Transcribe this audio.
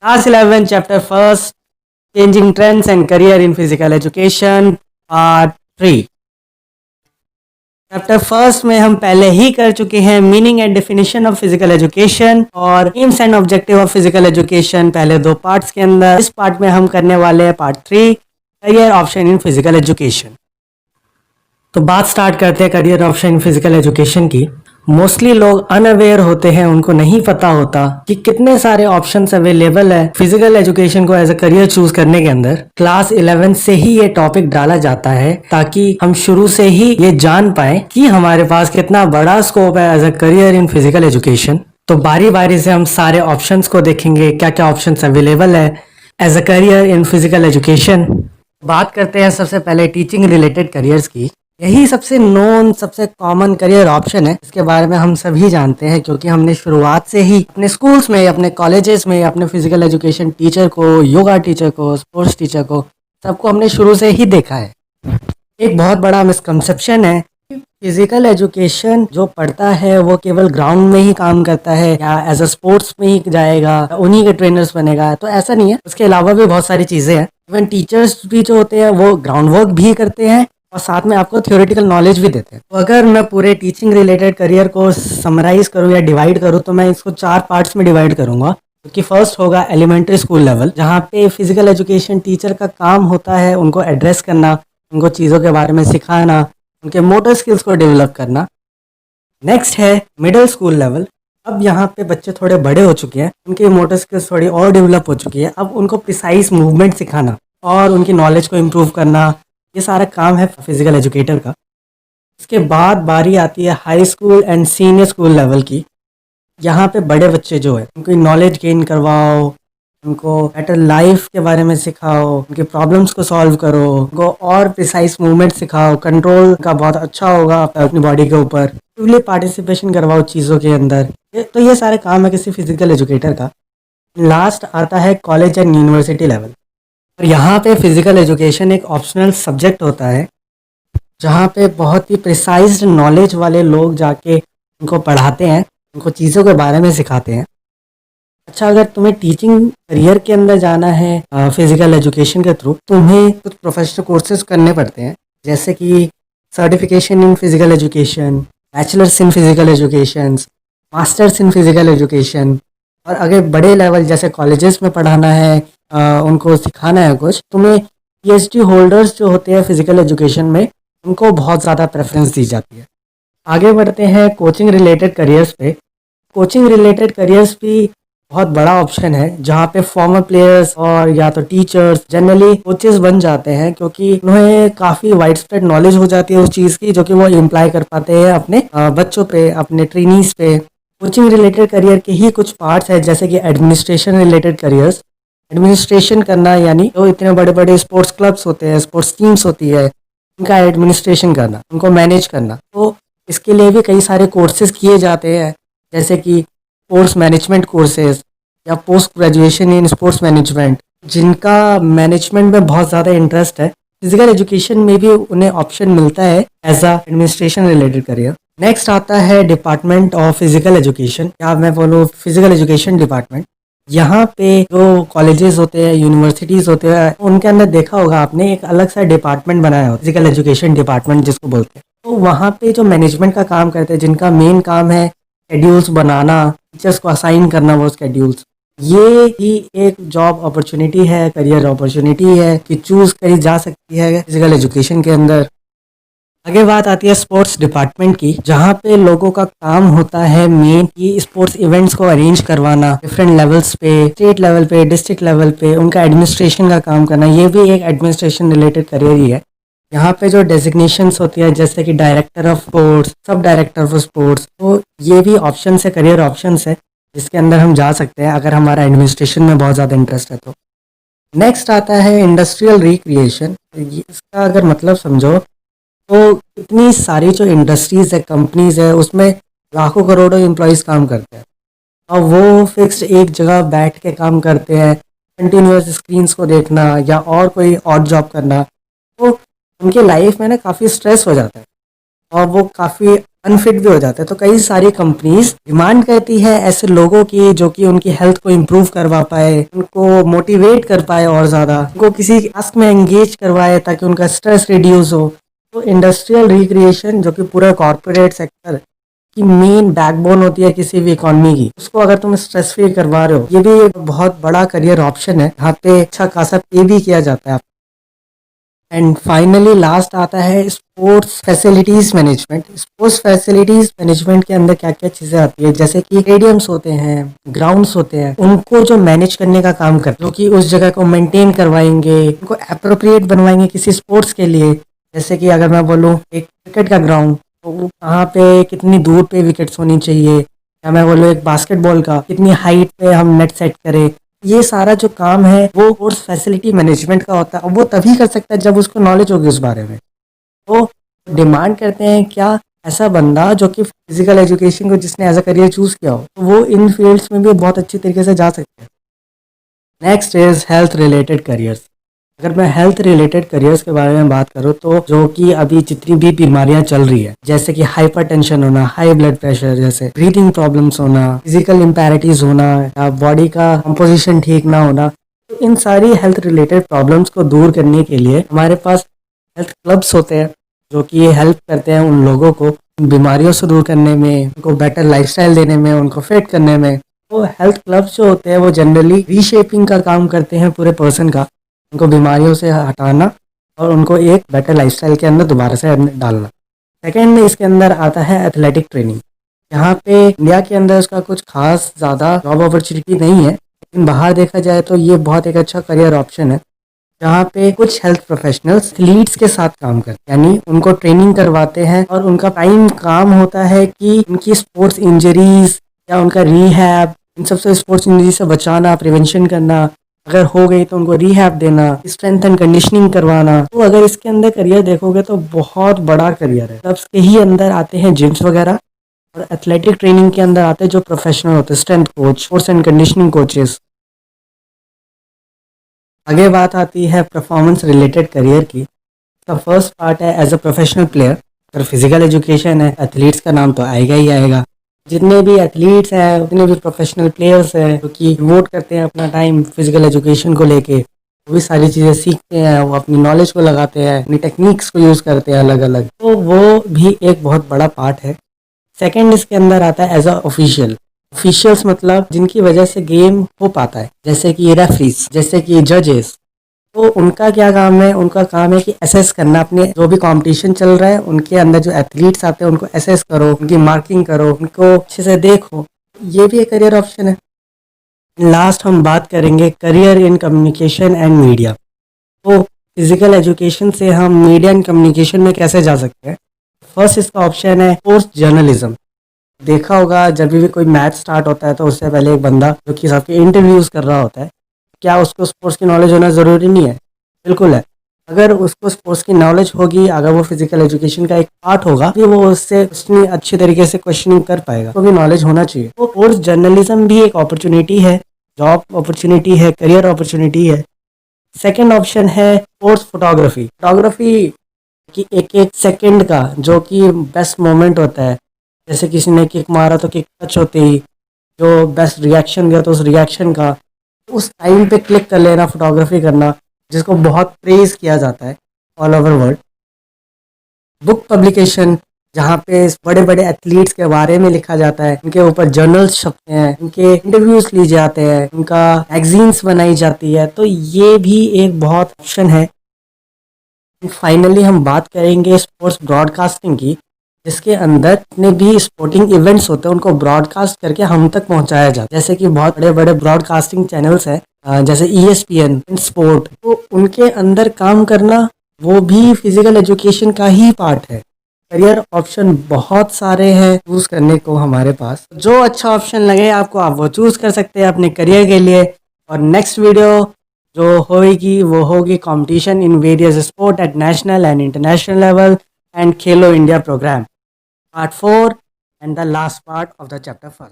Class 11, Chapter 1st, Changing Trends and Career in Physical Education, Part 3। Chapter first में हम पहले ही कर चुके हैं meaning and definition of physical education और aims and objective of physical education पहले दो पार्ट्स के अंदर। इस पार्ट में हम करने वाले हैं part 3, career option in physical education. तो बात स्टार्ट करते हैं career option in physical education की। मोस्टली लोग अनअवेयर होते हैं, उनको नहीं पता होता कि कितने सारे ऑप्शंस अवेलेबल है फिजिकल एजुकेशन को एज अ करियर चूज करने के अंदर। क्लास 11 से ही ये टॉपिक डाला जाता है ताकि हम शुरू से ही ये जान पाए कि हमारे पास कितना बड़ा स्कोप है as a career in physical education. तो बारी बारी से हम सारे ऑप्शंस को देखेंगे, क्या क्या ऑप्शंस अवेलेबल है as a career in physical education. बात करते हैं सबसे पहले टीचिंग रिलेटेड करियर्स की। यही सबसे नोन, सबसे कॉमन करियर ऑप्शन है। इसके बारे में हम सभी जानते हैं क्योंकि हमने शुरुआत से ही अपने स्कूल्स में, अपने कॉलेजेस में, अपने फिजिकल एजुकेशन टीचर को, योगा टीचर को, स्पोर्ट्स टीचर को, सबको हमने शुरू से ही देखा है। एक बहुत बड़ा मिसकंसेप्शन है कि फिजिकल एजुकेशन जो पढ़ता है वो केवल ग्राउंड में ही काम करता है या एज अ स्पोर्ट्स में ही जाएगा, उन्हीं के ट्रेनर्स बनेगा। तो ऐसा नहीं है, उसके अलावा भी बहुत सारी चीज़ें हैं। इवन टीचर्स भी जो होते हैं वो ग्राउंड वर्क भी करते हैं और साथ में आपको थ्योरेटिकल नॉलेज भी देते हैं। तो अगर मैं पूरे टीचिंग रिलेटेड करियर को समराइज करूँ या डिवाइड करूँ तो मैं इसको 4 पार्ट्स में डिवाइड करूँगा। क्योंकि फर्स्ट होगा एलिमेंट्री स्कूल लेवल, जहाँ पे फिजिकल एजुकेशन टीचर का काम होता है उनको एड्रेस करना, उनको चीज़ों के बारे में सिखाना, उनके मोटर स्किल्स को डेवलप करना। नेक्स्ट है मिडिल स्कूल लेवल। अब यहाँ पे बच्चे थोड़े बड़े हो चुके हैं, उनकी मोटर स्किल्स थोड़ी और डेवलप हो चुकी है। अब उनको प्रिसाइज मूवमेंट सिखाना और उनकी नॉलेज को इम्प्रूव करना, ये सारा काम है फिजिकल एजुकेटर का। इसके बाद बारी आती है high school and senior school level की। यहाँ पे बड़े बच्चे जो है उनकी नॉलेज गेन करवाओ, उनको बेटर लाइफ के बारे में सिखाओ, उनके प्रॉब्लम्स को सॉल्व करो, उनको और प्रिसाइज मूवमेंट सिखाओ, कंट्रोल का बहुत अच्छा होगा अपनी बॉडी के ऊपर, एक्टिवली पार्टिसिपेशन करवाओ चीज़ों के अंदर। तो ये सारे काम है किसी फिजिकल एजुकेटर का। लास्ट आता है कॉलेज एंड यूनिवर्सिटी लेवल। और यहाँ पे फिजिकल एजुकेशन एक ऑप्शनल सब्जेक्ट होता है जहाँ पे बहुत ही प्रिसाइज नॉलेज वाले लोग जाके उनको पढ़ाते हैं, उनको चीज़ों के बारे में सिखाते हैं। अच्छा, अगर तुम्हें टीचिंग करियर के अंदर जाना है फिजिकल एजुकेशन के थ्रू, तुम्हें कुछ प्रोफेशनल कोर्सेज करने पड़ते हैं, जैसे कि certification in physical education, bachelors in physical education, masters in physical education. और अगर बड़े लेवल जैसे कॉलेजेस में पढ़ाना है, उनको सिखाना है कुछ, तुम्हें पीएचडी होल्डर्स जो होते हैं फिजिकल एजुकेशन में, उनको बहुत ज़्यादा प्रेफरेंस दी जाती है। आगे बढ़ते हैं कोचिंग रिलेटेड करियर्स पे। कोचिंग रिलेटेड करियर्स भी बहुत बड़ा ऑप्शन है जहाँ पे फॉर्मर प्लेयर्स और या तो टीचर्स जनरली कोचेस बन जाते हैं क्योंकि उन्हें काफ़ी वाइड स्प्रेड नॉलेज हो जाती है उस चीज़ की जो कि वो इम्प्लाई कर पाते हैं अपने बच्चों पे, अपने ट्रेनीज पे। कोचिंग रिलेटेड करियर के ही कुछ पार्ट्स है जैसे कि एडमिनिस्ट्रेशन रिलेटेड करियर्स। एडमिनिस्ट्रेशन करना यानी जो इतने बड़े बड़े स्पोर्ट्स क्लब्स होते हैं, स्पोर्ट्स टीम्स होती है, उनका एडमिनिस्ट्रेशन करना, उनको मैनेज करना। तो इसके लिए भी कई सारे कोर्सेज किए जाते हैं जैसे कि स्पोर्ट्स मैनेजमेंट कोर्सेज या post graduation in sports management. जिनका मैनेजमेंट में बहुत ज़्यादा इंटरेस्ट है, फिजिकल एजुकेशन में भी उन्हें ऑप्शन मिलता है as a administration related career. Next आता है डिपार्टमेंट ऑफ फिजिकल एजुकेशन, या मैं बोलूँ फिजिकल एजुकेशन डिपार्टमेंट। यहाँ पे जो कॉलेजेस होते हैं, यूनिवर्सिटीज़ होते हैं, उनके अंदर देखा होगा आपने एक अलग सा डिपार्टमेंट बनाया हो, फिजिकल एजुकेशन डिपार्टमेंट जिसको बोलते हैं। तो वहाँ पे जो मैनेजमेंट का काम करते हैं, जिनका मेन काम है शेड्यूल्स बनाना, टीचर्स को असाइन करना वो शेड्यूल्स, ये ही एक जॉब अपॉर्चुनिटी है, करियर अपॉर्चुनिटी है कि चूज करी जा सकती है फिजिकल एजुकेशन के अंदर। आगे बात आती है स्पोर्ट्स डिपार्टमेंट की, जहाँ पे लोगों का काम होता है मेन की स्पोर्ट्स इवेंट्स को अरेंज करवाना डिफरेंट लेवल्स पे, स्टेट लेवल पे, डिस्ट्रिक्ट लेवल पे, उनका एडमिनिस्ट्रेशन का काम करना। ये भी एक एडमिनिस्ट्रेशन रिलेटेड करियर ही है। यहाँ पे जो डेजिग्नेशंस होती है जैसे कि डायरेक्टर ऑफ स्पोर्ट्स, सब डायरेक्टर ऑफ स्पोर्ट्स, तो ये भी ऑप्शन है, करियर ऑप्शन है जिसके अंदर हम जा सकते हैं अगर हमारा एडमिनिस्ट्रेशन में बहुत ज़्यादा इंटरेस्ट है तो। नेक्स्ट आता है इंडस्ट्रियल रिक्रिएशन। इसका अगर मतलब समझो तो इतनी सारी जो इंडस्ट्रीज है, कंपनीज है, उसमें लाखों करोड़ों एम्प्लॉयज़ काम करते हैं और वो फिक्स्ड एक जगह बैठ के काम करते हैं, कंटिन्यूस स्क्रीन्स को देखना या और कोई और जॉब करना। तो उनके लाइफ में ना काफ़ी स्ट्रेस हो जाता है और वो काफ़ी अनफिट भी हो जाते हैं। तो कई सारी कंपनीज डिमांड करती है ऐसे लोगों की जो कि उनकी हेल्थ को इम्प्रूव करवा पाए, उनको मोटिवेट कर पाए और ज्यादा उनको किसी टास्क में एंगेज करवाए ताकि उनका स्ट्रेस रिड्यूस हो। तो इंडस्ट्रियल रिक्रिएशन जो कि पूरा कॉर्पोरेट सेक्टर की मेन बैकबोन होती है किसी भी इकोनॉमी की, उसको अगर तुम स्ट्रेस फ्री करवा रहे हो, ये भी एक बहुत बड़ा करियर ऑप्शन है, यहाँ पे अच्छा खासा पे भी किया जाता है। एंड फाइनली लास्ट आता है sports facilities management. Sports facilities management के अंदर क्या क्या चीजें आती है, जैसे कि स्टेडियम्स होते हैं, ग्राउंड्स होते हैं, उनको जो मैनेज करने का काम करते हैं, जो कि उस जगह को मेंटेन करवाएंगे, उनको अप्रोप्रिएट बनवाएंगे किसी स्पोर्ट्स के लिए। जैसे कि अगर मैं बोलूँ एक क्रिकेट का ग्राउंड, तो वो कहाँ पे कितनी दूर पे विकेट्स होनी चाहिए, या मैं बोलूँ एक बास्केटबॉल का कितनी हाइट पे हम नेट सेट करें, ये सारा जो काम है वो कोर्स फैसिलिटी मैनेजमेंट का होता है। वो तभी कर सकता है जब उसको नॉलेज होगी उस बारे में। तो डिमांड करते हैं क्या, ऐसा बंदा जो कि फिजिकल एजुकेशन को जिसने एज अ करियर चूज किया हो, तो वो इन फील्ड्स में भी बहुत अच्छी तरीके से जा सकते हैं। Next is health related careers. अगर मैं हेल्थ रिलेटेड करियर्स के बारे में बात करूँ, तो जो कि अभी जितनी भी बीमारियां चल रही है, जैसे कि हाइपरटेंशन होना, हाई ब्लड प्रेशर, जैसे ब्रीथिंग प्रॉब्लम्स होना, फिजिकल इम्पैरिटीज होना, या बॉडी का कंपोजिशन ठीक ना होना, तो इन सारी हेल्थ रिलेटेड प्रॉब्लम्स को दूर करने के लिए हमारे पास हेल्थ क्लब्स होते हैं, जो कि ये हेल्प करते हैं उन लोगों को उन बीमारियों से दूर करने में, उनको बेटर लाइफस्टाइल देने में, उनको फिट करने में। तो हेल्थ क्लब्स जो होते हैं वो जनरली रीशेपिंग का काम करते हैं पूरे पर्सन का, उनको बीमारियों से हटाना और उनको एक बेटर लाइफस्टाइल के अंदर दोबारा से डालना। सेकेंड में इसके अंदर आता है एथलेटिक ट्रेनिंग। यहाँ पे इंडिया के अंदर उसका कुछ खास ज़्यादा जॉब अपॉर्चुनिटी नहीं है, लेकिन बाहर देखा जाए तो ये बहुत एक अच्छा करियर ऑप्शन है, जहाँ पे कुछ हेल्थ प्रोफेशनल्स एथलीट्स के साथ काम करते हैं, यानी उनको ट्रेनिंग करवाते हैं और उनका प्राइम काम होता है कि उनकी स्पोर्ट्स इंजरीज या उनका रीहैब, इन सबसे स्पोर्ट्स इंजरी से बचाना, प्रिवेंशन करना, अगर हो गई तो उनको रीहैब देना, स्ट्रेंथ एंड कंडीशनिंग करवाना। तो अगर इसके अंदर करियर देखोगे तो बहुत बड़ा करियर है। क्लब्स के ही अंदर आते हैं जिम्स वगैरह, और एथलेटिक ट्रेनिंग के अंदर आते हैं जो प्रोफेशनल होते हैं, strength coach, sports and conditioning coaches. आगे बात आती है परफॉर्मेंस रिलेटेड करियर की। तो फर्स्ट पार्ट है एज अ प्रोफेशनल प्लेयर। अगर फिजिकल एजुकेशन है, एथलीट्स का नाम तो आएगा ही आएगा। जितने भी एथलीट्स हैं, उतने भी प्रोफेशनल प्लेयर्स हैं जो कि वोट करते हैं अपना टाइम फिजिकल एजुकेशन को लेके, वो भी सारी चीज़ें सीखते हैं, वो अपनी नॉलेज को लगाते हैं, अपनी टेक्निक्स को यूज़ करते हैं अलग अलग। तो वो भी एक बहुत बड़ा पार्ट है। सेकंड इसके अंदर आता है एज अ ऑफिशियल। ऑफिशियल्स मतलब जिनकी वजह से गेम हो पाता है, जैसे कि रेफरीज, जैसे कि जजेस। तो उनका क्या काम है, उनका काम है कि असेस करना अपने जो भी कंपटीशन चल रहा है, उनके अंदर जो एथलीट्स आते हैं उनको असेस करो, उनकी मार्किंग करो, उनको अच्छे से देखो। ये भी एक करियर ऑप्शन है। लास्ट हम बात करेंगे career in communication and media. तो फिजिकल एजुकेशन से हम मीडिया एंड कम्युनिकेशन में कैसे जा सकते हैं। फर्स्ट इसका ऑप्शन है स्पोर्ट्स जर्नलिज्म। देखा होगा जब भी कोई मैच स्टार्ट होता है तो उससे पहले एक बंदा जो कि सबके इंटरव्यूज कर रहा होता है, क्या उसको स्पोर्ट्स की नॉलेज होना ज़रूरी नहीं है? बिल्कुल है। अगर उसको स्पोर्ट्स की नॉलेज होगी, अगर वो फिजिकल एजुकेशन का एक पार्ट होगा, फिर वो उससे उतनी अच्छी तरीके से क्वेश्चनिंग कर पाएगा। तो भी नॉलेज होना चाहिए। तो स्पोर्ट्स जर्नलिज्म भी एक अपॉर्चुनिटी है, जॉब अपॉर्चुनिटी है, करियर अपॉर्चुनिटी है। सेकेंड ऑप्शन है स्पोर्ट्स फोटोग्राफी। फोटोग्राफी की एक एक सेकेंड का जो कि बेस्ट मोमेंट होता है, जैसे किसी ने किक मारा तो किक टच होते ही जो बेस्ट रिएक्शन दिया तो उस रिएक्शन का उस टाइम पे क्लिक कर लेना, फोटोग्राफी करना, जिसको बहुत प्रेज किया जाता है all over world. Book publication, जहाँ पे बड़े बड़े एथलीट्स के बारे में लिखा जाता है, उनके ऊपर जर्नल्स छपते हैं, उनके इंटरव्यूज लिए जाते हैं, उनका मैगजीन्स बनाई जाती है। तो ये भी एक बहुत ऑप्शन है। फाइनली हम बात करेंगे स्पोर्ट्स ब्रॉडकास्टिंग की, जिसके अंदर जितने भी स्पोर्टिंग इवेंट्स होते हैं उनको ब्रॉडकास्ट करके हम तक पहुंचाया जाता है। जैसे कि बहुत बड़े बड़े ब्रॉडकास्टिंग चैनल्स हैं, जैसे ESPN स्पोर्ट, तो उनके अंदर काम करना वो भी फिजिकल एजुकेशन का ही पार्ट है। करियर ऑप्शन बहुत सारे हैं चूज करने को हमारे पास। जो अच्छा ऑप्शन लगे आपको, आप वो चूज कर सकते हैं अपने करियर के लिए। और नेक्स्ट वीडियो जो होगी वो होगी competition in various sport at national and international level and Khelo India programme, Part 4 and the last part of the chapter 1.